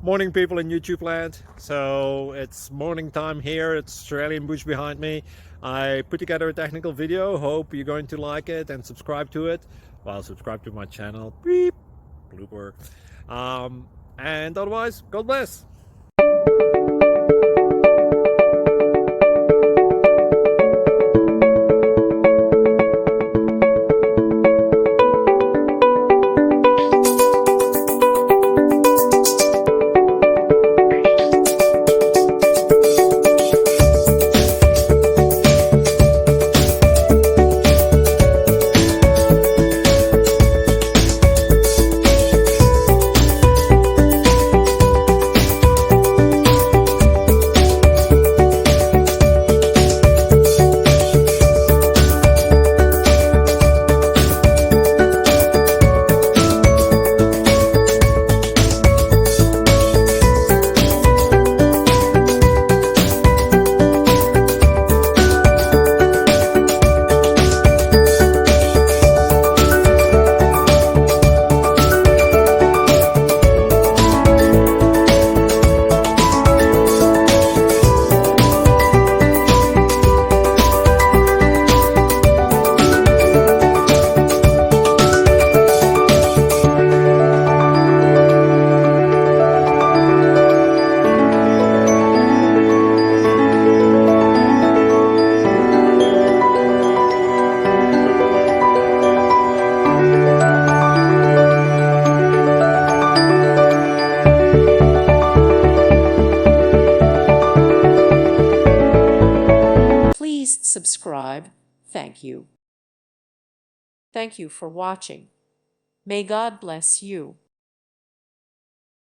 Morning, people in YouTube land. So it's morning time here. It's Australian bush behind me. I put together a technical video. Hope you're going to like it and subscribe to it. Well, subscribe to my channel. Beep. Blooper. And otherwise, God bless. Please subscribe. Thank you. Thank you for watching. May God bless you.